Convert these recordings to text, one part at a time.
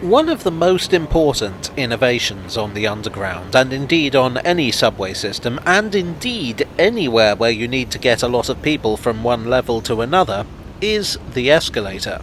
One of the most important innovations on the Underground, and indeed on any subway system, and indeed anywhere where you need to get a lot of people from one level to another, is the escalator.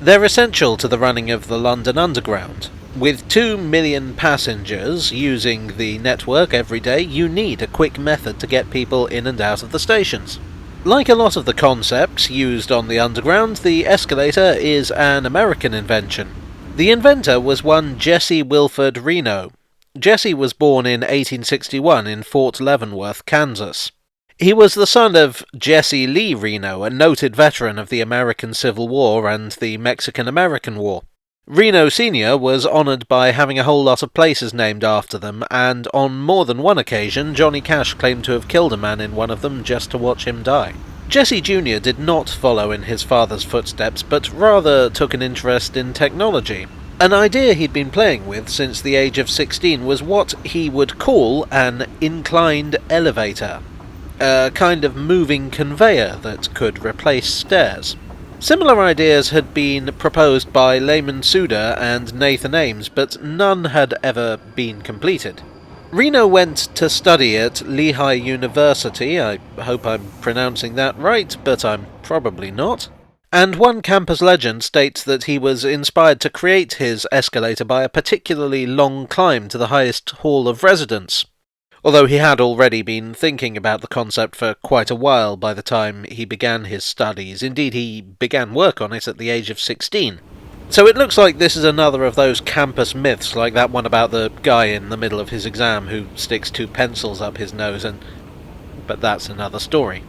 They're essential to the running of the London Underground. With 2 million passengers using the network every day, you need a quick method to get people in and out of the stations. Like a lot of the concepts used on the Underground, the escalator is an American invention. The inventor was one Jesse Wilford Reno. Jesse was born in 1861 in Fort Leavenworth, Kansas. He was the son of Jesse Lee Reno, a noted veteran of the American Civil War and the Mexican-American War. Reno Sr. was honoured by having a whole lot of places named after them, and on more than one occasion Johnny Cash claimed to have killed a man in one of them just to watch him die. Jesse Jr. did not follow in his father's footsteps, but rather took an interest in technology. An idea he'd been playing with since the age of 16 was what he would call an inclined elevator, a kind of moving conveyor that could replace stairs. Similar ideas had been proposed by Layman Suda and Nathan Ames, but none had ever been completed. Reno went to study at Lehigh University, I hope I'm pronouncing that right, but I'm probably not, and one campus legend states that he was inspired to create his escalator by a particularly long climb to the highest hall of residence, although he had already been thinking about the concept for quite a while by the time he began his studies. Indeed, he began work on it at the age of 16. So it looks like this is another of those campus myths, like that one about the guy in the middle of his exam who sticks 2 pencils up his nose, but that's another story.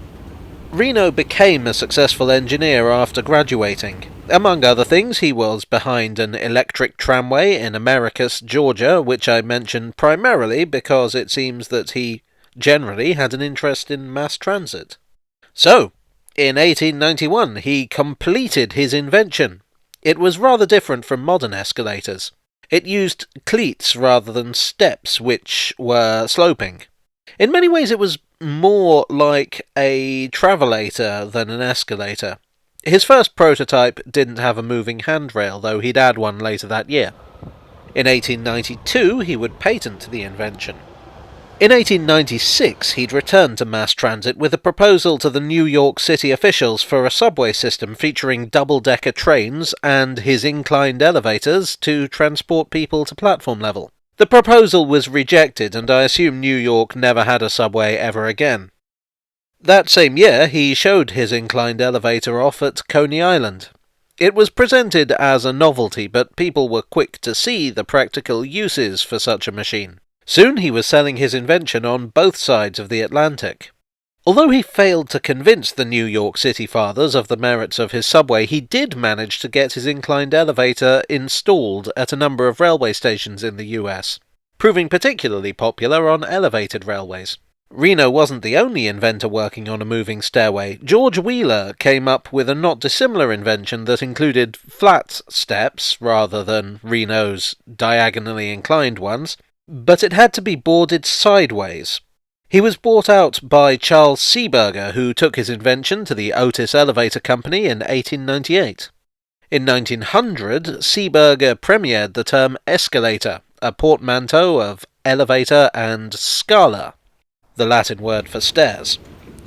Reno became a successful engineer after graduating. Among other things, he was behind an electric tramway in Americus, Georgia, which I mention primarily because it seems that he generally had an interest in mass transit. So, in 1891, he completed his invention. It was rather different from modern escalators. It used cleats rather than steps, which were sloping. In many ways it was more like a travelator than an escalator. His first prototype didn't have a moving handrail, though he'd add one later that year. In 1892 he would patent the invention. In 1896 he'd returned to mass transit with a proposal to the New York City officials for a subway system featuring double-decker trains and his inclined elevators to transport people to platform level. The proposal was rejected, and I assume New York never had a subway ever again. That same year he showed his inclined elevator off at Coney Island. It was presented as a novelty, but people were quick to see the practical uses for such a machine. Soon he was selling his invention on both sides of the Atlantic. Although he failed to convince the New York City fathers of the merits of his subway, he did manage to get his inclined elevator installed at a number of railway stations in the US, proving particularly popular on elevated railways. Reno wasn't the only inventor working on a moving stairway. George Wheeler came up with a not dissimilar invention that included flat steps rather than Reno's diagonally inclined ones, but it had to be boarded sideways. He was bought out by Charles Seeberger, who took his invention to the Otis Elevator Company in 1898. In 1900, Seeberger premiered the term escalator, a portmanteau of elevator and scala, the Latin word for stairs.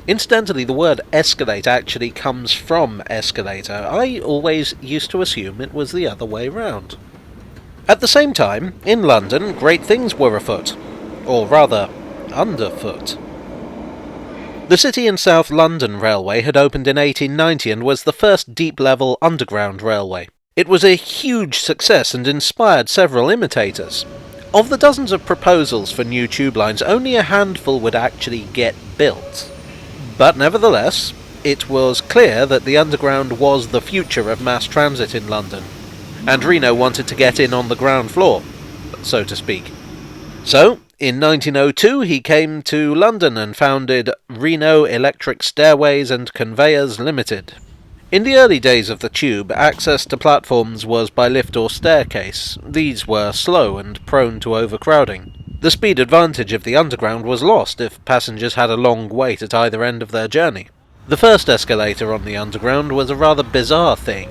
Incidentally, the word escalate actually comes from escalator. I always used to assume it was the other way round. At the same time, in London, great things were afoot. Or rather, underfoot. The City and South London Railway had opened in 1890 and was the first deep-level underground railway. It was a huge success and inspired several imitators. Of the dozens of proposals for new tube lines, only a handful would actually get built. But nevertheless, it was clear that the Underground was the future of mass transit in London, and Reno wanted to get in on the ground floor, so to speak. So, in 1902 he came to London and founded Reno Electric Stairways and Conveyors Limited. In the early days of the tube, access to platforms was by lift or staircase. These were slow and prone to overcrowding. The speed advantage of the Underground was lost if passengers had a long wait at either end of their journey. The first escalator on the Underground was a rather bizarre thing.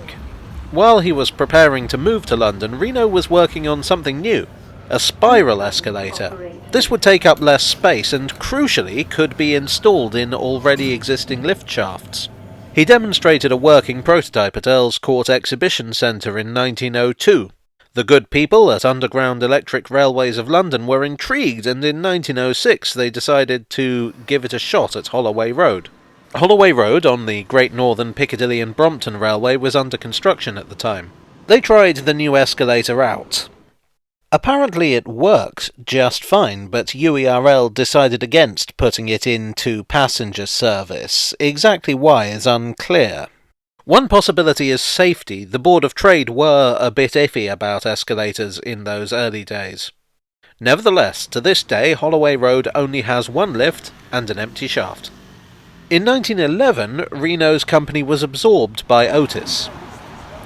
While he was preparing to move to London, Reno was working on something new, a spiral escalator. This would take up less space and, crucially, could be installed in already existing lift shafts. He demonstrated a working prototype at Earl's Court Exhibition Centre in 1902. The good people at Underground Electric Railways of London were intrigued, and in 1906 they decided to give it a shot at Holloway Road. Holloway Road on the Great Northern Piccadilly and Brompton Railway was under construction at the time. They tried the new escalator out. Apparently it worked just fine, but UERL decided against putting it into passenger service. Exactly why is unclear. One possibility is safety. The Board of Trade were a bit iffy about escalators in those early days. Nevertheless, to this day, Holloway Road only has one lift and an empty shaft. In 1911, Reno's company was absorbed by Otis.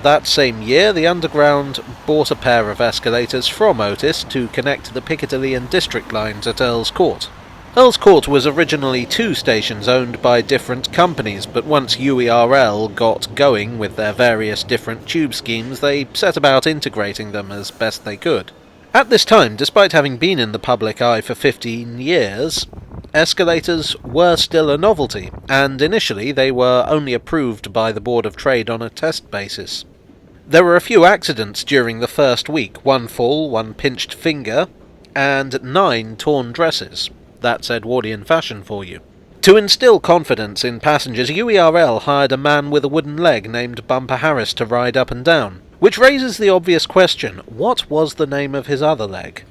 That same year, the Underground bought a pair of escalators from Otis to connect the Piccadilly and District lines at Earl's Court. Earl's Court was originally 2 stations owned by different companies, but once UERL got going with their various different tube schemes, they set about integrating them as best they could. At this time, despite having been in the public eye for 15 years, escalators were still a novelty, and initially they were only approved by the Board of Trade on a test basis. There were a few accidents during the first week, 1 fall, 1 pinched finger, and 9 torn dresses. That's Edwardian fashion for you. To instill confidence in passengers, UERL hired a man with a wooden leg named Bumper Harris to ride up and down, which raises the obvious question, what was the name of his other leg?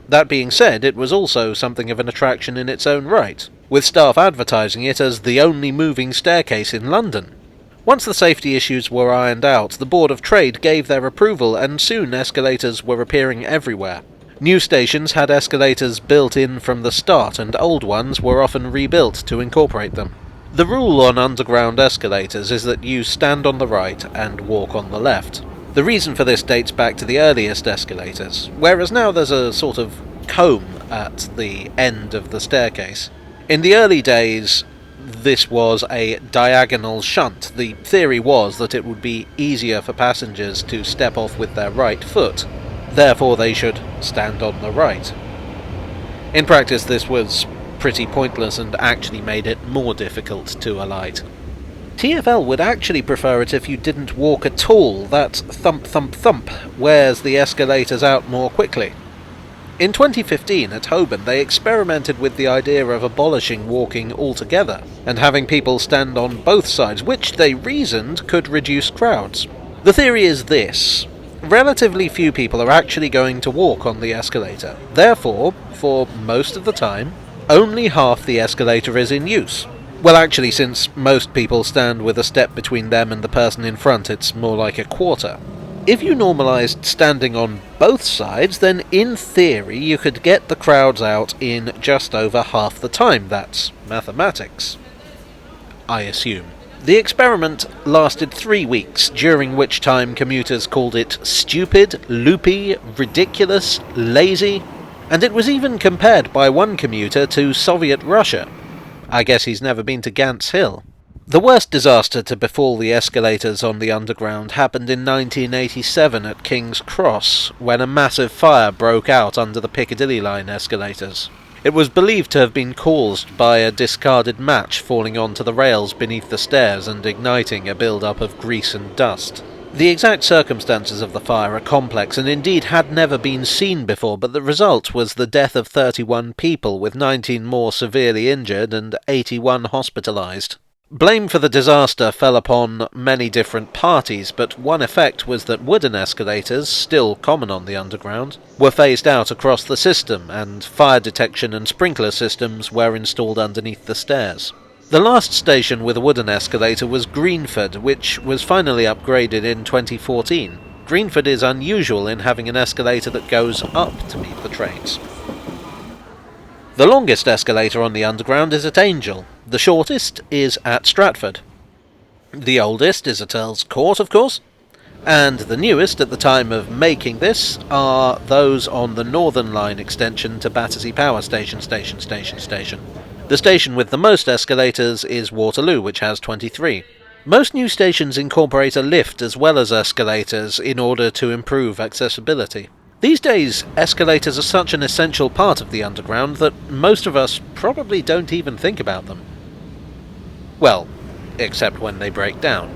That being said, it was also something of an attraction in its own right, with staff advertising it as the only moving staircase in London. Once the safety issues were ironed out, the Board of Trade gave their approval, and soon escalators were appearing everywhere. New stations had escalators built in from the start, and old ones were often rebuilt to incorporate them. The rule on underground escalators is that you stand on the right and walk on the left. The reason for this dates back to the earliest escalators, whereas now there's a sort of comb at the end of the staircase. In the early days, this was a diagonal shunt. The theory was that it would be easier for passengers to step off with their right foot, therefore they should stand on the right. In practice, this was pretty pointless and actually made it more difficult to alight. TfL would actually prefer it if you didn't walk at all. That thump thump thump wears the escalators out more quickly. In 2015 at Holborn they experimented with the idea of abolishing walking altogether and having people stand on both sides, which they reasoned could reduce crowds. The theory is this: relatively few people are actually going to walk on the escalator. Therefore, for most of the time, only half the escalator is in use. Well, actually, since most people stand with a step between them and the person in front, it's more like a quarter. If you normalised standing on both sides, then in theory you could get the crowds out in just over half the time. That's mathematics, I assume. The experiment lasted 3 weeks, during which time commuters called it stupid, loopy, ridiculous, lazy, and it was even compared by one commuter to Soviet Russia. I guess he's never been to Gant's Hill. The worst disaster to befall the escalators on the Underground happened in 1987 at King's Cross, when a massive fire broke out under the Piccadilly line escalators. It was believed to have been caused by a discarded match falling onto the rails beneath the stairs and igniting a build-up of grease and dust. The exact circumstances of the fire are complex and indeed had never been seen before, but the result was the death of 31 people, with 19 more severely injured and 81 hospitalised. Blame for the disaster fell upon many different parties, but one effect was that wooden escalators, still common on the Underground, were phased out across the system, and fire detection and sprinkler systems were installed underneath the stairs. The last station with a wooden escalator was Greenford, which was finally upgraded in 2014. Greenford is unusual in having an escalator that goes up to meet the trains. The longest escalator on the Underground is at Angel. The shortest is at Stratford. The oldest is at Earl's Court, of course. And the newest at the time of making this are those on the Northern Line extension to Battersea Power Station. The station with the most escalators is Waterloo, which has 23. Most new stations incorporate a lift as well as escalators in order to improve accessibility. These days, escalators are such an essential part of the underground that most of us probably don't even think about them. Well, except when they break down.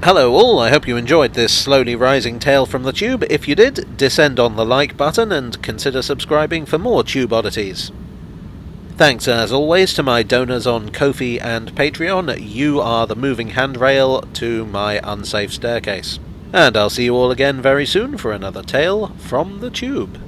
Hello all, I hope you enjoyed this slowly rising tale from the tube. If you did, descend on the like button and consider subscribing for more tube oddities. Thanks as always to my donors on Ko-fi and Patreon. You are the moving handrail to my unsafe staircase. And I'll see you all again very soon for another tale from the tube.